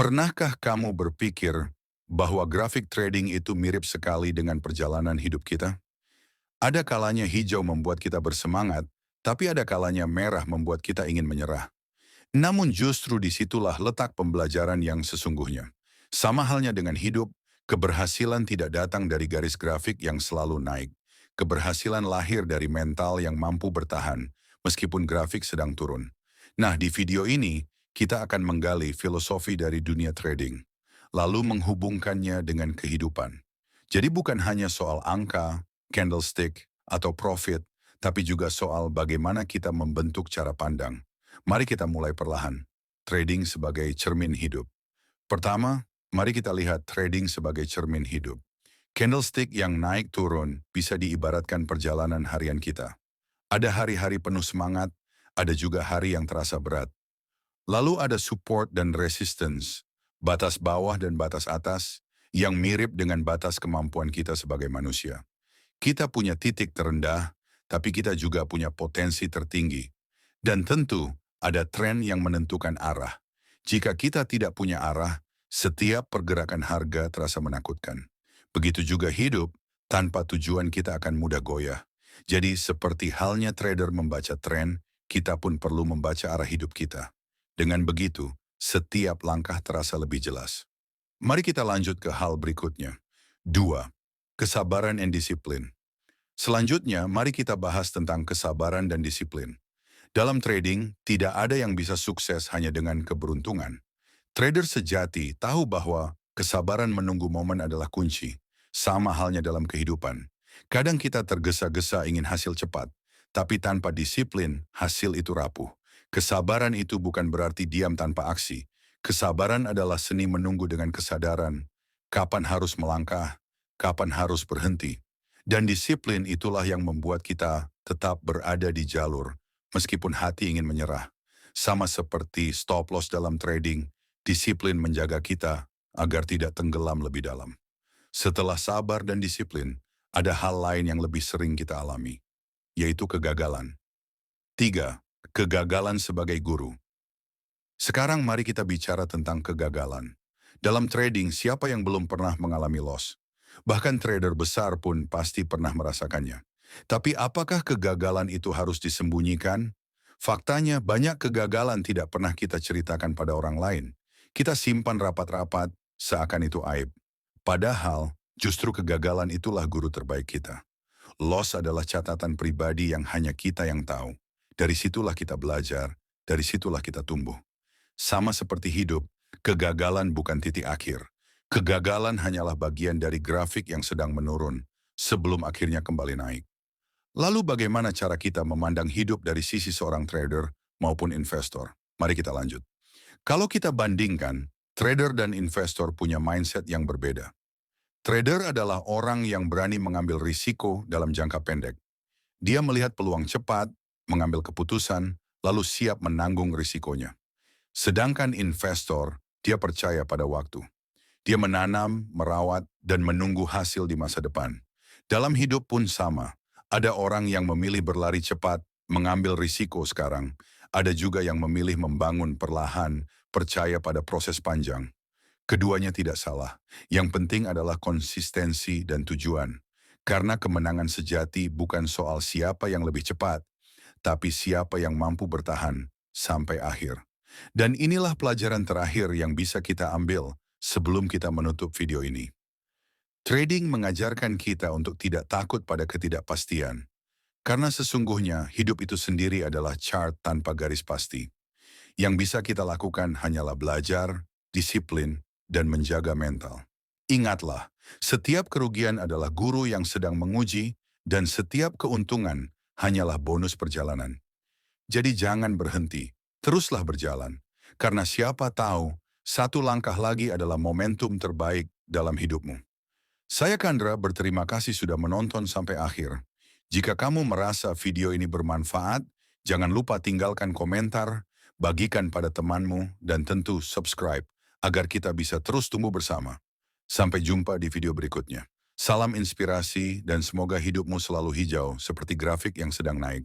Pernahkah kamu berpikir bahwa grafik trading itu mirip sekali dengan perjalanan hidup kita? Ada kalanya hijau membuat kita bersemangat, tapi ada kalanya merah membuat kita ingin menyerah. Namun justru disitulah letak pembelajaran yang sesungguhnya. Sama halnya dengan hidup, keberhasilan tidak datang dari garis grafik yang selalu naik. Keberhasilan lahir dari mental yang mampu bertahan, meskipun grafik sedang turun. Nah, di video ini, kita akan menggali filosofi dari dunia trading, lalu menghubungkannya dengan kehidupan. Jadi bukan hanya soal angka, candlestick, atau profit, tapi juga soal bagaimana kita membentuk cara pandang. Mari kita mulai perlahan. Trading sebagai cermin hidup. Pertama, mari kita lihat trading sebagai cermin hidup. Candlestick yang naik turun bisa diibaratkan perjalanan harian kita. Ada hari-hari penuh semangat, ada juga hari yang terasa berat. Lalu ada support dan resistance, batas bawah dan batas atas, yang mirip dengan batas kemampuan kita sebagai manusia. Kita punya titik terendah, tapi kita juga punya potensi tertinggi. Dan tentu, ada tren yang menentukan arah. Jika kita tidak punya arah, setiap pergerakan harga terasa menakutkan. Begitu juga hidup, tanpa tujuan kita akan mudah goyah. Jadi seperti halnya trader membaca tren, kita pun perlu membaca arah hidup kita. Dengan begitu, setiap langkah terasa lebih jelas. Mari kita lanjut ke hal berikutnya. 2. Kesabaran dan disiplin. Selanjutnya, mari kita bahas tentang kesabaran dan disiplin. Dalam trading, tidak ada yang bisa sukses hanya dengan keberuntungan. Trader sejati tahu bahwa kesabaran menunggu momen adalah kunci. Sama halnya dalam kehidupan. Kadang kita tergesa-gesa ingin hasil cepat, tapi tanpa disiplin, hasil itu rapuh. Kesabaran itu bukan berarti diam tanpa aksi. Kesabaran adalah seni menunggu dengan kesadaran. Kapan harus melangkah, kapan harus berhenti. Dan disiplin itulah yang membuat kita tetap berada di jalur, meskipun hati ingin menyerah. Sama seperti stop loss dalam trading, disiplin menjaga kita agar tidak tenggelam lebih dalam. Setelah sabar dan disiplin, ada hal lain yang lebih sering kita alami, yaitu kegagalan. 3. Kegagalan sebagai guru. Sekarang mari kita bicara tentang kegagalan. Dalam trading, siapa yang belum pernah mengalami loss? Bahkan trader besar pun pasti pernah merasakannya. Tapi apakah kegagalan itu harus disembunyikan? Faktanya banyak kegagalan tidak pernah kita ceritakan pada orang lain. Kita simpan rapat-rapat seakan itu aib. Padahal justru kegagalan itulah guru terbaik kita. Loss adalah catatan pribadi yang hanya kita yang tahu. Dari situlah kita belajar, dari situlah kita tumbuh. Sama seperti hidup, kegagalan bukan titik akhir. Kegagalan hanyalah bagian dari grafik yang sedang menurun, sebelum akhirnya kembali naik. Lalu bagaimana cara kita memandang hidup dari sisi seorang trader maupun investor? Mari kita lanjut. Kalau kita bandingkan, trader dan investor punya mindset yang berbeda. Trader adalah orang yang berani mengambil risiko dalam jangka pendek. Dia melihat peluang cepat, mengambil keputusan, lalu siap menanggung risikonya. Sedangkan investor, dia percaya pada waktu. Dia menanam, merawat, dan menunggu hasil di masa depan. Dalam hidup pun sama. Ada orang yang memilih berlari cepat, mengambil risiko sekarang. Ada juga yang memilih membangun perlahan, percaya pada proses panjang. Keduanya tidak salah. Yang penting adalah konsistensi dan tujuan. Karena kemenangan sejati bukan soal siapa yang lebih cepat, tapi siapa yang mampu bertahan sampai akhir. Dan inilah pelajaran terakhir yang bisa kita ambil sebelum kita menutup video ini. Trading mengajarkan kita untuk tidak takut pada ketidakpastian. Karena sesungguhnya hidup itu sendiri adalah chart tanpa garis pasti. Yang bisa kita lakukan hanyalah belajar, disiplin, dan menjaga mental. Ingatlah, setiap kerugian adalah guru yang sedang menguji, dan setiap keuntungan hanyalah bonus perjalanan. Jadi jangan berhenti, teruslah berjalan. Karena siapa tahu, satu langkah lagi adalah momentum terbaik dalam hidupmu. Saya Kandra berterima kasih sudah menonton sampai akhir. Jika kamu merasa video ini bermanfaat, jangan lupa tinggalkan komentar, bagikan pada temanmu, dan tentu subscribe agar kita bisa terus tumbuh bersama. Sampai jumpa di video berikutnya. Salam inspirasi dan semoga hidupmu selalu hijau seperti grafik yang sedang naik.